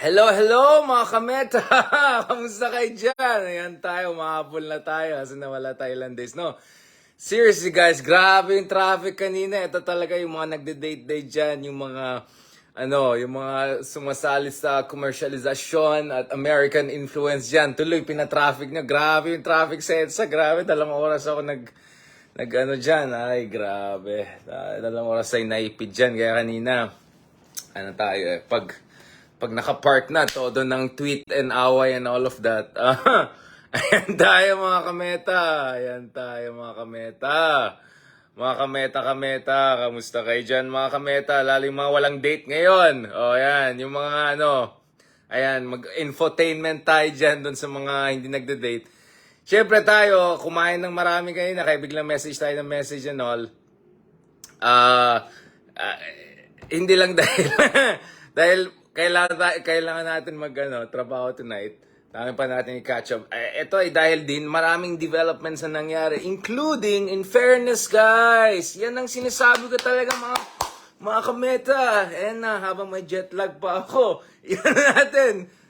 Hello, hello mga kameta! Kamusta kayo dyan? Ayan tayo, mahapon na tayo kasi nawala tayo ilang days, no? Seriously guys, grabe yung traffic kanina. Ito talaga yung mga nagde-date-date dyan, yung mga, yung mga sumasali sa commercialization at American influence dyan. Tuloy, pina-traffic nyo. Grabe yung traffic sa EDSA. Grabe, 2 oras ako dyan. Ay, grabe. 2 oras ay naipid dyan. Kaya kanina, pag naka-park na, todo ng tweet and away and all of that. Ayan tayo mga kameta. Ayan tayo mga kameta. Mga kameta, kamusta kayo dyan mga kameta? Lalo yung mga walang date ngayon. O ayan, yung mga ayan, mag-infotainment tayo dyan dun sa mga hindi nagde-date. Siyempre tayo, kumain ng marami kayo na kaya biglang message tayo ng message and all. Hindi lang dahil dahil kailangan natin trabaho tonight. Dami pa natin i-catch up. Ito ay dahil din maraming developments na nangyari, including, in fairness guys, yan ang sinasabi ko talaga mga kameta. Habang may jet lag pa ako,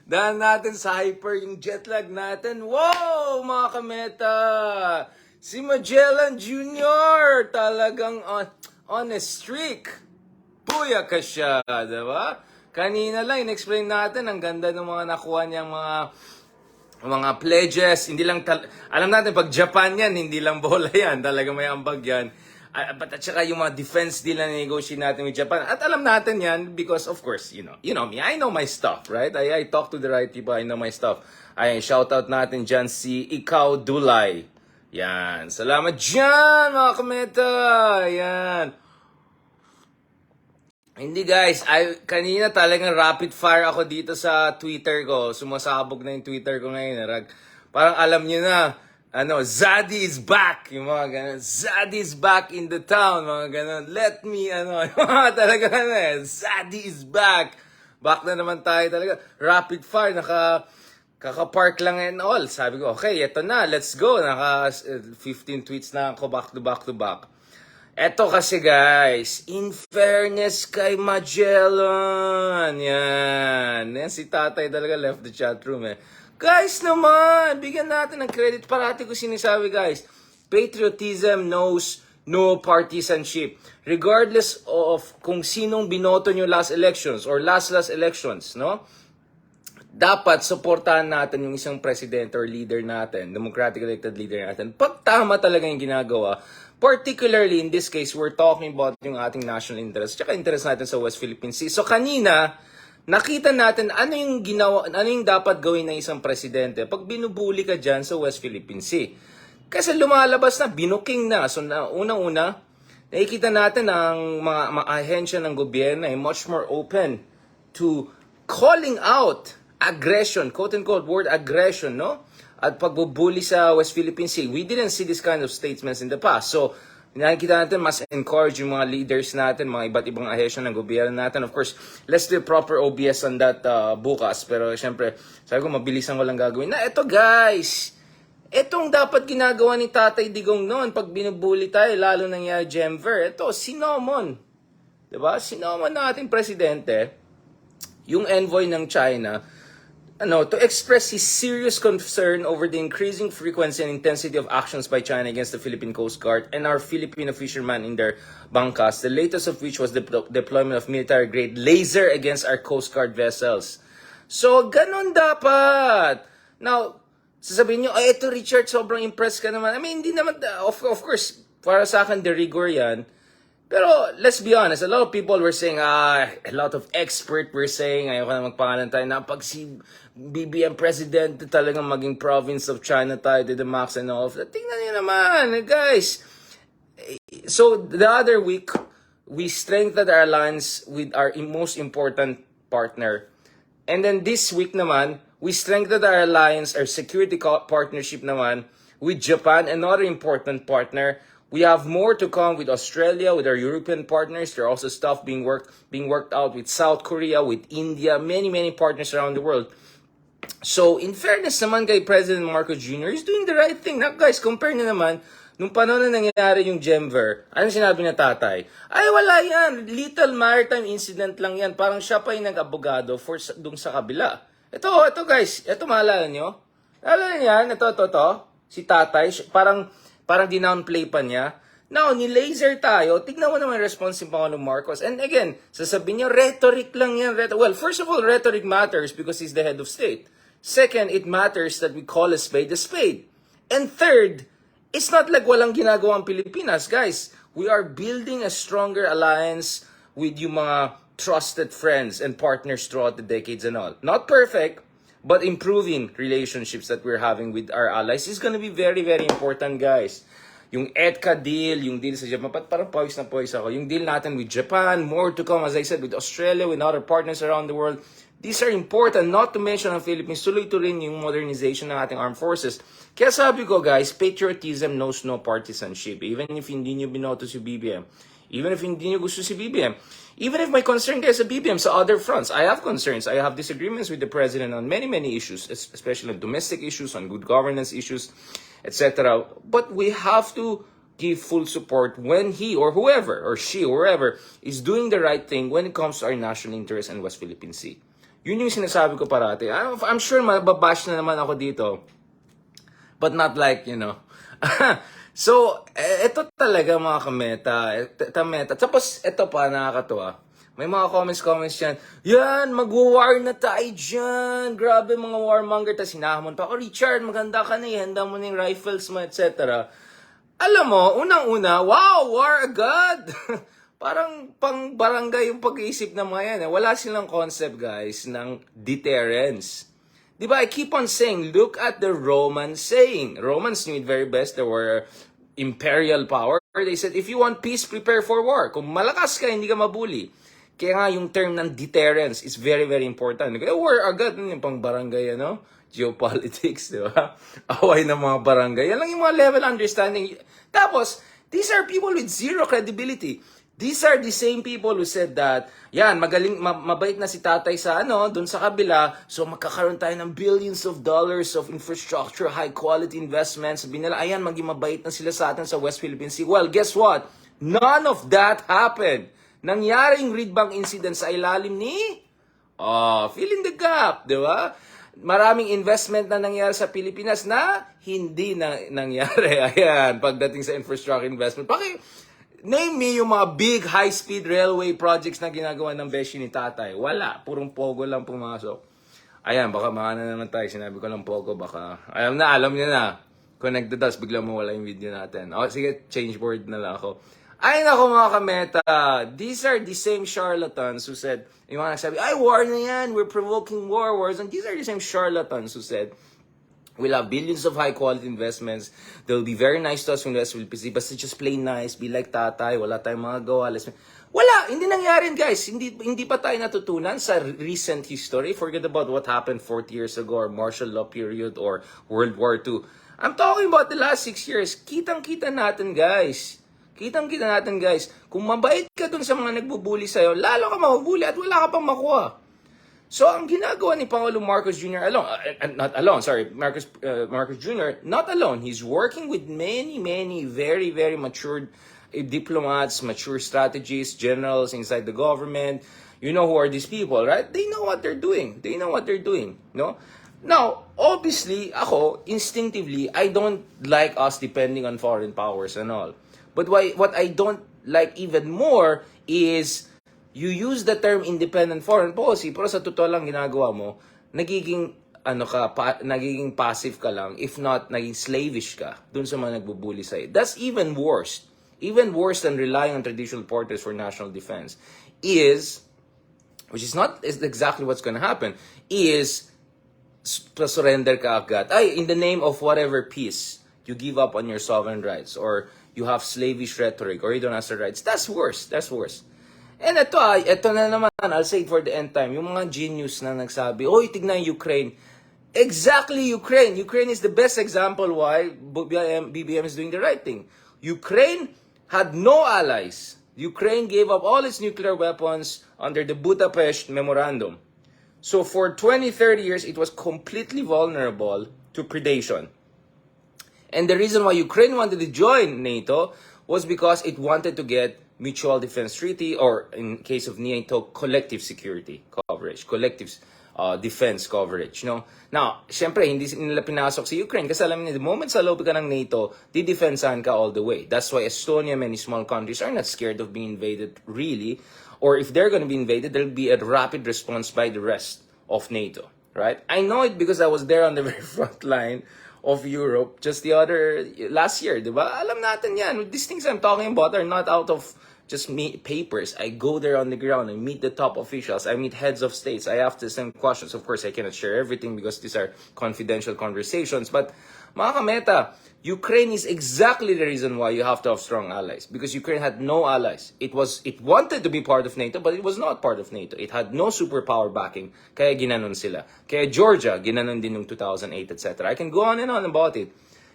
dahil natin sa hyper yung jet lag natin. Wow, mga kameta! Si Magellan Jr. talagang on a streak. Puya ka siya, diba? Kanina lang, in-explain natin, ang ganda ng mga nakuha niyang mga pledges. Hindi lang, alam natin, pag Japan yan, hindi lang bola yan. Talaga may ambag yan. At saka yung mga defense deal na negotiate natin with Japan. At alam natin yan because, of course, you know me. I know my stuff, right? I talk to the right people. I know my stuff. Shout out natin dyan si Ikaw Dulay. Yan. Salamat dyan, mga kameta. Yan. Hindi guys, kanina talagang rapid fire ako dito sa Twitter ko. Sumasabog na yung Twitter ko ngayon. Parang alam niyo na, Zaddy is back. Yung mga ganun, Zaddy is back in the town. Mga ganun, let me, talaga Zaddy is back. Back na naman tayo talaga. Rapid fire, kaka-park lang and all. Sabi ko, okay, eto na, let's go. 15 tweets na ako back to back. Eto kasi guys, in fairness kay Magellan, yan si tatay talaga left the chat room Guys naman, bigyan natin ng credit. Parati ko sinasabi guys, patriotism knows no partisanship. Regardless of kung sinong binoto nyo last elections or last elections, no? Dapat supportahan natin yung isang president or leader natin, democratic elected leader natin. Pag tama talaga yung ginagawa, particularly in this case, we're talking about yung ating national interest, tsaka interest natin sa West Philippine Sea. So kanina, nakita natin ano yung dapat gawin ng isang presidente pag binubuli ka dyan sa West Philippine Sea. Kasi lumalabas na, binuking na. So unang-una, nakikita natin ang mga ahensya ng gobyerno ay much more open to calling out aggression, quote-unquote word aggression, no? At pagbubuli sa West Philippine Sea. We didn't see this kind of statements in the past. So, nakikita natin, mas encourage yung mga leaders natin, mga iba't ibang ahensya ng gobyerno natin. Of course, let's do proper OBS on that bukas. Pero, syempre, sabi ko, mabilisan ko lang gagawin. Eto guys, etong dapat ginagawa ni Tatay Digong noon, pag binubuli tayo, lalo nangyari Jemver, eto, sinomon. Diba? Sinomon na ating presidente, yung envoy ng China, to express his serious concern over the increasing frequency and intensity of actions by China against the Philippine Coast Guard and our Filipino fishermen in their bangkas, the latest of which was the deployment of military-grade laser against our Coast Guard vessels. So, ganun dapat. Now, sasabihin nyo, ito Richard, sobrang impressed ka naman. I mean, hindi naman, of course, para sa akin, de rigor yan. Pero, let's be honest, a lot of people were saying, a lot of experts were saying, ayoko na magpangalan tayo, na pag si BBM President talagang maging province of China tayo, to the max and all of that. Tingnan nyo naman, guys. So, the other week, we strengthened our alliance with our most important partner. And then this week naman, we strengthened our alliance, our security partnership naman, with Japan, another important partner. We have more to come with Australia, with our European partners. There are also stuff being worked out with South Korea, with India, many partners around the world. So, in fairness naman kay President Marcos Jr., he's doing the right thing. Now, guys, compare na naman Nung panahon na nangyari yung Gemver, anong sinabi na tatay? Ay, wala yan. Little maritime incident lang yan. Parang siya pa yung nag-abogado dung sa kabila. Ito guys. Ito, maalala nyo? Maalala niyan? Ito. Si tatay, parang dinownplay pa niya. Now, ni-laser tayo. Tignan mo naman yung response ni Pangulong Marcos. And again, sasabihin niya, rhetoric lang yan. Well, first of all, rhetoric matters because he's the head of state. Second, it matters that we call a spade a spade. And third, it's not like walang ginagawa ang Pilipinas, guys. We are building a stronger alliance with yung mga trusted friends and partners throughout the decades and all. Not perfect, but improving relationships that we're having with our allies is gonna be very, very important, guys. Yung EDCA deal, yung deal sa Japan, parang pawis na pawis ako. Yung deal natin with Japan, more to come, as I said, with Australia, with other partners around the world. These are important, not to mention ang Philippines. Tuloy-tuloy yung modernization ng ating armed forces. Kaya sabi ko, guys, patriotism knows no partisanship. Even if hindi nyo binoto si BBM. Even if hindi nyo gusto si BBM. Even if may concern kayo sa BBM, sa other fronts. I have concerns. I have disagreements with the president on many, many issues. Especially on domestic issues, on good governance issues, etc. But we have to give full support when he or whoever, or she or whoever, is doing the right thing when it comes to our national interest in West Philippine Sea. Yun yung sinasabi ko parati. I'm sure mababash na naman ako dito. But not like, So, ito talaga mga kameta. Tapos, ito pa, nakakatuwa. May mga comments yan. Yan, mag-war na tayo dyan. Grabe mga warmonger. Tapos hinahamon pa ako, Richard, maganda ka na eh. Handa mo na yung rifles mo, etc. Alam mo, unang-una, wow, war agad. Parang pang barangay yung pag-iisip ng mga yan. Wala silang concept, guys, ng deterrence. Diba? I keep on saying, look at the Romans saying. Romans knew it very best. They were imperial power. They said, if you want peace, prepare for war. Kung malakas ka, hindi ka mabuli. Kaya nga yung term ng deterrence is very, very important. War agad, yung pang barangay, Geopolitics, di ba? Away ng mga barangay. Yan lang yung mga level understanding. Tapos, these are people with zero credibility. These are the same people who said that, yan, magaling, mabait na si tatay sa dun sa kabila, so magkakaroon tayo ng billions of dollars of infrastructure, high quality investments. Sabi nila, ayan, maging mabait na sila sa atin sa West Philippine Sea. Well, guess what? None of that happened. Nangyaring reed bank incident sa ilalim ni, fill in the gap, di ba? Maraming investment na nangyari sa Pilipinas na hindi na nangyari. Ayan, pagdating sa infrastructure investment. Name me yung mga big high-speed railway projects na ginagawa ng beshi ni tatay. Wala. Purong pogo lang pumasok. Ayan, baka na naman tayo. Sinabi ko lang pogo, baka. Alam niya na. Connected us, biglang mawala yung video natin. Sige, change board na lang ako. Ay, nako mga kameta. These are the same charlatans who said, yung mga nagsabi, ay, war na yan. We're provoking wars. And these are the same charlatans who said, we'll have billions of high-quality investments. They'll be very nice to us when we'll see. Basta just play nice, be like tatay, wala tayong mga gawa. Wala, hindi nangyari, guys. Hindi pa tayo natutunan sa recent history. Forget about what happened 40 years ago or martial law period or World War II. I'm talking about the last 6 years. Kitang-kita natin, guys. Kung mabait ka dun sa mga nagbubuli sa'yo, lalo ka mabubuli at wala ka pang makuha. So, ang ginagawa ni Pangulong Marcos Jr. Marcos Jr. not alone. He's working with many very, very matured diplomats, mature strategists, generals inside the government. You know who are these people, right? They know what they're doing. No? Now, obviously, instinctively, I don't like us depending on foreign powers and all. But what I don't like even more is you use the term independent foreign policy, pero sa totoo lang ginagawa mo, nagiging passive ka lang, if not, naging slavish ka dun sa mga nagbubuli sa'yo. That's even worse. Even worse than relying on traditional partners for national defense which is not exactly what's gonna happen, is surrender ka agad. In the name of whatever peace, you give up on your sovereign rights, or you have slavish rhetoric, or you don't answer rights. That's worse. And ito na naman, I'll say it for the end time, yung mga genius na nagsabi, tignan Ukraine. Exactly, Ukraine. Ukraine is the best example why BBM is doing the right thing. Ukraine had no allies. Ukraine gave up all its nuclear weapons under the Budapest Memorandum. So for 20-30 years, it was completely vulnerable to predation. And the reason why Ukraine wanted to join NATO was because it wanted to get mutual defense treaty, or in case of NATO, collective security coverage, collective defense coverage, no? Now, syempre, hindi nila pinasok si Ukraine kasi alam niyo, the moment sa loob ka ng NATO, didefensahan ka all the way. That's why Estonia, many small countries are not scared of being invaded, really. Or if they're going to be invaded, there'll be a rapid response by the rest of NATO, right? I know it because I was there on the very front line of Europe just last year, di ba? Alam natin yan. These things I'm talking about are not out of just papers. I go there on the ground. I meet the top officials. I meet heads of states. I ask the same questions. Of course, I cannot share everything because these are confidential conversations. But mga kameta, Ukraine is exactly the reason why you have to have strong allies. Because Ukraine had no allies. It wanted to be part of NATO, but it was not part of NATO. It had no superpower backing. Kaya ginanon sila. Kaya Georgia, ginanon din noong 2008, etc. I can go on and on about it.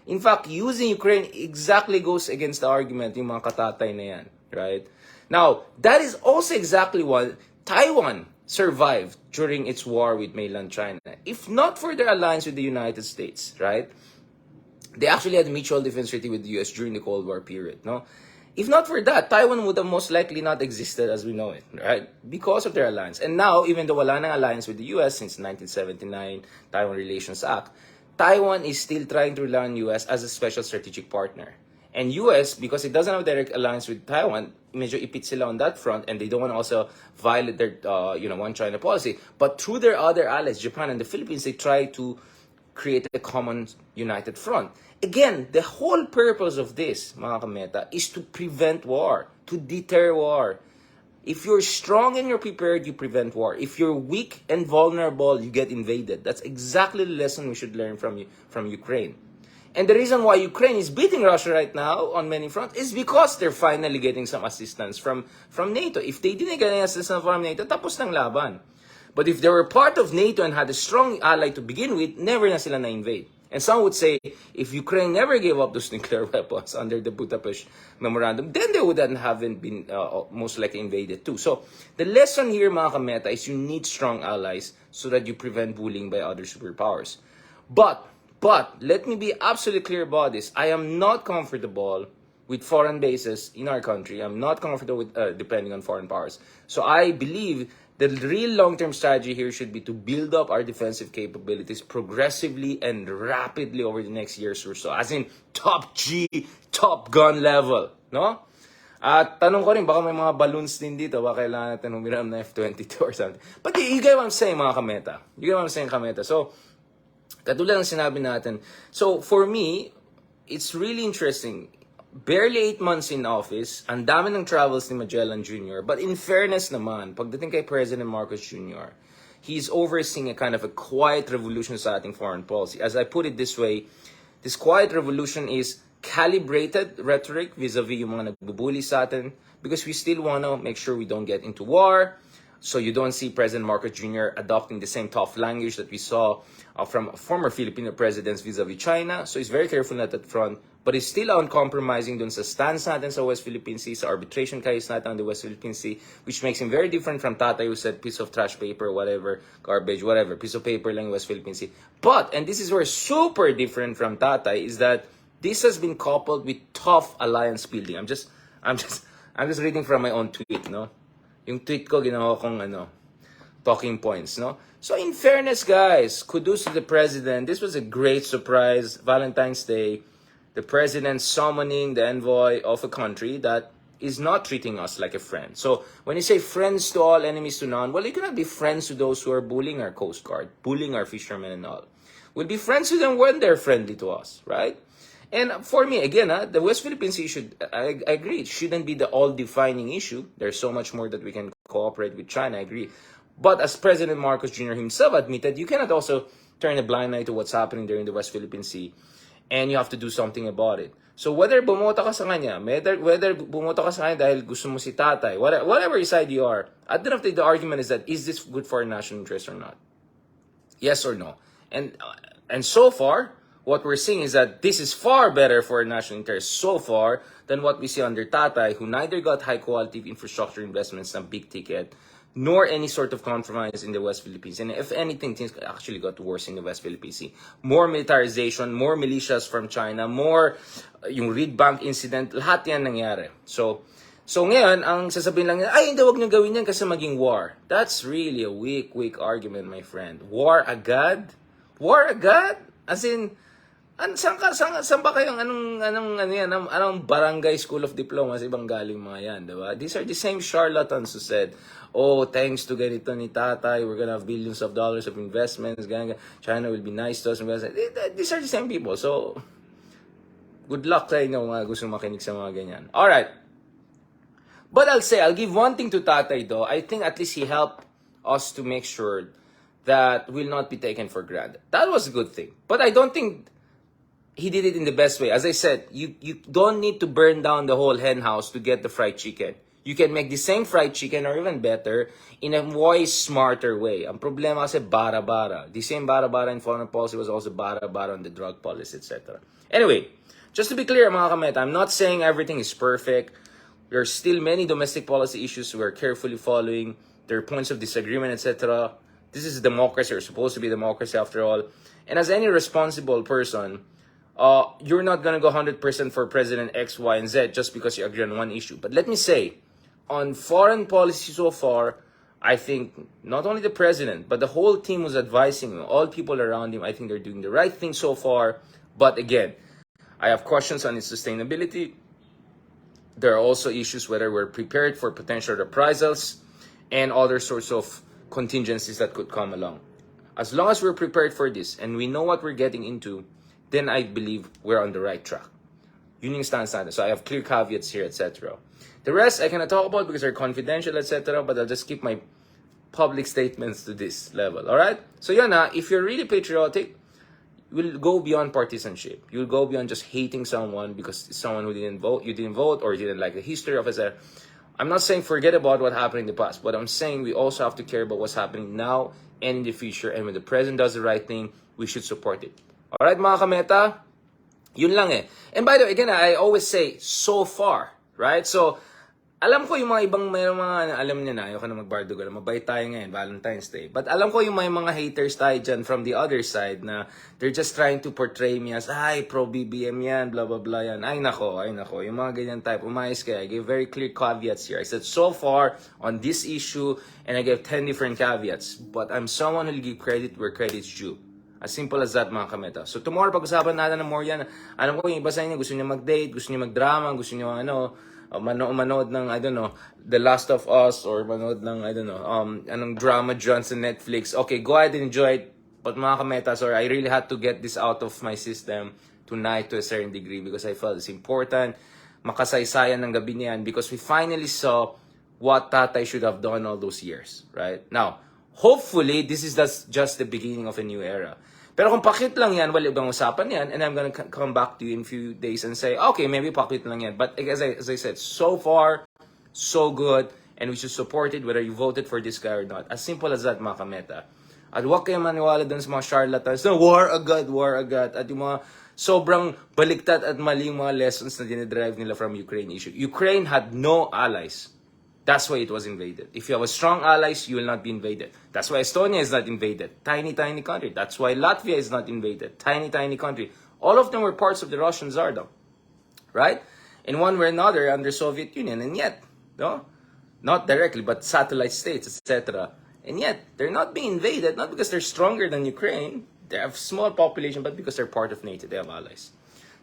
In fact, using Ukraine exactly goes against the argument yung mga katatay na yan. Right? Now, that is also exactly why Taiwan survived during its war with mainland China. If not for their alliance with the United States, right? They actually had a mutual defense treaty with the US during the Cold War period, no? If not for that, Taiwan would have most likely not existed as we know it, right? Because of their alliance. And now, even though wala nang alliance with the US since 1979 Taiwan Relations Act, Taiwan is still trying to rely on US as a special strategic partner. And US, because it doesn't have direct alliance with Taiwan, medyo ipit sila on that front, and they don't want to also violate their, one China policy. But through their other allies, Japan and the Philippines, they try to create a common united front. Again, the whole purpose of this, mga kameta, is to prevent war, to deter war. If you're strong and you're prepared, you prevent war. If you're weak and vulnerable, you get invaded. That's exactly the lesson we should learn from Ukraine. And the reason why Ukraine is beating Russia right now on many fronts is because they're finally getting some assistance from NATO. If they didn't get any assistance from NATO, tapos ng laban. But if they were part of NATO and had a strong ally to begin with, never na sila na-invade. And some would say, if Ukraine never gave up those nuclear weapons under the Budapest Memorandum, then they wouldn't have been most likely invaded too. So the lesson here, mga kameta, is you need strong allies so that you prevent bullying by other superpowers. But let me be absolutely clear about this. I am not comfortable with foreign bases in our country. I'm not comfortable with depending on foreign powers. So I believe the real long-term strategy here should be to build up our defensive capabilities progressively and rapidly over the next years or so. As in, top gun level. No? At tanong ko rin, baka may mga balloons din dito. Baka kailangan natin humiram na F-22 or something. But you get what I'm saying, mga kameta. You get what I'm saying, kameta. So, katulad ng sinabi natin. So, for me, it's really interesting. Barely 8 months in office, ang dami ng travels ni Magellan Jr. But in fairness naman, pagdating kay President Marcos Jr., he's overseeing a kind of a quiet revolution sa ating foreign policy. As I put it this way, this quiet revolution is calibrated rhetoric vis-a-vis yung mga nagbubuli sa atin because we still want to make sure we don't get into war. So you don't see President Marcos Jr. adopting the same tough language that we saw from former Filipino presidents vis-a-vis China. So he's very careful at that front. But he's still uncompromising dun sa stance natin sa West Philippine Sea, sa arbitration case natin on the West Philippine Sea, which makes him very different from Tatay who said piece of trash paper, whatever, garbage, whatever, piece of paper lang West Philippine Sea. But, and this is where super different from Tatay, is that this has been coupled with tough alliance building. I'm just reading from my own tweet, no? Yung tweet ko, ginawa kong, talking points, no? So in fairness, guys, kudos to the president. This was a great surprise. Valentine's Day. The president summoning the envoy of a country that is not treating us like a friend. So when you say friends to all, enemies to none, well, you cannot be friends to those who are bullying our Coast Guard, bullying our fishermen and all. We'll be friends to them when they're friendly to us, right? And for me, again, the West Philippine Sea I agree, it shouldn't be the all-defining issue. There's so much more that we can cooperate with China, I agree. But as President Marcos Jr. himself admitted, you cannot also turn a blind eye to what's happening there in the West Philippine Sea. And you have to do something about it. So whether bumoto ka sa kanya, whether bumoto ka sa kanya dahil gusto mo si tatay, whatever side you are, at the end of the day, the argument is that, is this good for our national interest or not? Yes or no? And so far, what we're seeing is that this is far better for our national interest so far than what we see under Tatay, who neither got high quality infrastructure investments na big ticket, nor any sort of compromise in the West Philippines. And if anything, things actually got worse in the West Philippines Sea. More militarization, more militias from China, more yung Reed Bank incident, lahat yan nangyari. So ngayon, ang sasabihin lang nila, ay, hindi, wag nyo gawin yan kasi maging war. That's really a weak argument, my friend. War agad? War agad? As in, saan ba kayong, anong barangay school of diplomas, ibang galing mga yan, diba? These are the same charlatans who said, oh, thanks to ganito ni tatay, we're gonna have billions of dollars of investments, China will be nice to us. These are the same people. So, good luck sa inyo mga gusto makinig sa mga ganyan. Alright. But I'll give one thing to tatay though. I think at least he helped us to make sure that will not be taken for granted. That was a good thing. But I don't think he did it in the best way. As I said, you don't need to burn down the whole hen house to get the fried chicken. You can make the same fried chicken or even better in a way smarter way. Ang problema kasi bara-bara. The same bara-bara in foreign policy was also bara-bara on the drug policy, etc. Anyway, just to be clear mga kameta, I'm not saying everything is perfect. There are still many domestic policy issues we are carefully following. There are points of disagreement, etc. This is democracy, or supposed to be democracy after all. And as any responsible person, you're not going to go 100% for President X, Y, and Z just because you agree on one issue. But let me say, on foreign policy so far, I think not only the president, but the whole team was advising him, all people around him, I think they're doing the right thing so far. But again, I have questions on its sustainability. There are also issues whether we're prepared for potential reprisals and other sorts of contingencies that could come along. As long as we're prepared for this and we know what we're getting into, then I believe we're on the right track. Yun yung stance natin. So I have clear caveats here, etc. The rest I cannot talk about because they're confidential, etc. But I'll just keep my public statements to this level. Alright? So yun if you're really patriotic, you will go beyond partisanship. You'll go beyond just hating someone because it's someone who didn't vote, you didn't vote, or you didn't like the history of it. I'm not saying forget about what happened in the past, but I'm saying we also have to care about what's happening now and in the future. And when the president does the right thing, we should support it. Alright mga kameta? Yun lang eh. And by the way, again, I always say, so far. Right? So, alam ko yung mga ibang, may mga, alam niya na, ayoko na magbardugo, mabait tayo ngayon, Valentine's Day. But alam ko yung may mga haters tayo dyan from the other side na they're just trying to portray me as, ay, pro-BBM yan, blah, blah, blah yan. Ay, nako. Yung mga ganyan type, umayos kaya. I gave very clear caveats here. I said, so far, on this issue, and I gave 10 different caveats. But I'm someone who'll give credit where credit's due. As simple as that, mga kameta. So, tomorrow, pag-usapan natin ng more yan. Alam ko, yung iba sa inyo, gusto niyo mag-date, gusto niyo mag-drama, gusto niyo manood ng, I don't know, The Last of Us, or manood ng, I don't know, anong drama dyan sa Netflix. Okay, go ahead and enjoy it. But mga kameta, sorry, I really had to get this out of my system tonight to a certain degree because I felt it's important. Makasaysayan ng gabi niyan because we finally saw what tatay should have done all those years, right? Now, hopefully, this is just the beginning of a new era. Pero kung pakit lang yan, wala ibang usapan yan, and I'm gonna come back to you in a few days and say, okay, maybe pakit lang yan. But as I said, so far, so good, and we should support it whether you voted for this guy or not. As simple as that, mga kameta. At huwag kayo maniwala dun sa mga charlatans na war agad. At yung mga sobrang baliktad at maling mga lessons na diniderive nila from Ukraine issue. Ukraine had no allies. That's why it was invaded. If you have a strong allies, you will not be invaded. That's why Estonia is not invaded. Tiny country. That's why Latvia is not invaded. Tiny country. All of them were parts of the Russian Tsardom. Right? In one way or another, under Soviet Union. And yet, no? Not directly, but satellite states, etc. And yet, they're not being invaded, not because they're stronger than Ukraine. They have small population, but because they're part of NATO. They have allies.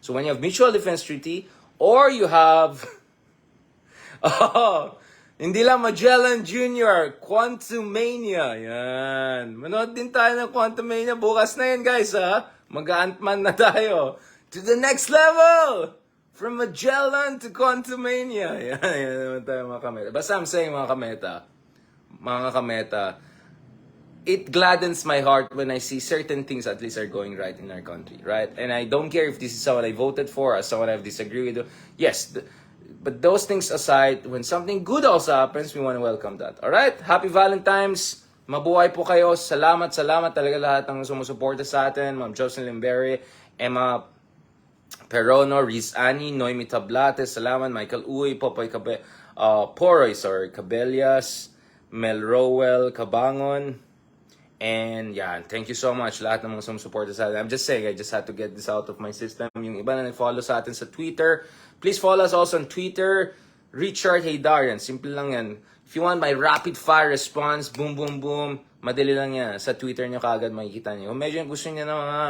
So when you have mutual defense treaty, or you have... Hindi lang Magellan Jr., Quantumania. Yan. Manood din tayo ng Quantumania. Bukas na yan, guys, ha? Mag-Ant-Man na tayo. To the next level! From Magellan to Quantumania. Yan naman tayo, mga kameta. Basta I'm saying, mga kameta, it gladdens my heart when I see certain things at least are going right in our country, right? And I don't care if this is someone I voted for or someone I've disagreed with. Yes, but those things aside, when something good also happens, we want to welcome that. Alright? Happy Valentine's! Mabuhay po kayo. Salamat talaga lahat ng sumusuporta sa atin. Ma'am Jocelyn Limberry, Emma Perono, Riz Ani, Noemi Tablate, salamat. Michael Uy, Popoy Poroy, Cabellas, Mel Rowell Cabangon. And yeah, thank you so much lahat ng mga sumusuporta sa atin. I'm just saying, I just had to get this out of my system. Yung iba na nag-follow sa atin sa Twitter, please follow us also on Twitter, Richard Haydarian. Simple lang yan. If you want my rapid fire response, boom, boom, boom, madali lang yan. Sa Twitter nyo kaagad makikita nyo. Kung medyo gusto nyo ng mga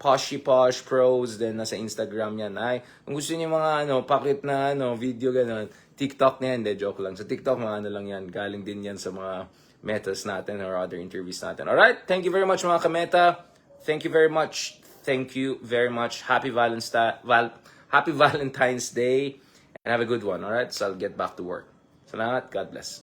posh pros, then nasa Instagram yan. Ay, kung gusto niyo mga pakit na video ganun, TikTok na yan, de joke lang. Sa TikTok mga lang yan, galing din yan sa mga metas natin or other interviews natin. Alright, thank you very much mga kameta. Thank you very much. Thank you very much. Happy Valentine's Day and have a good one. Alright, so I'll get back to work. Salamat, God bless.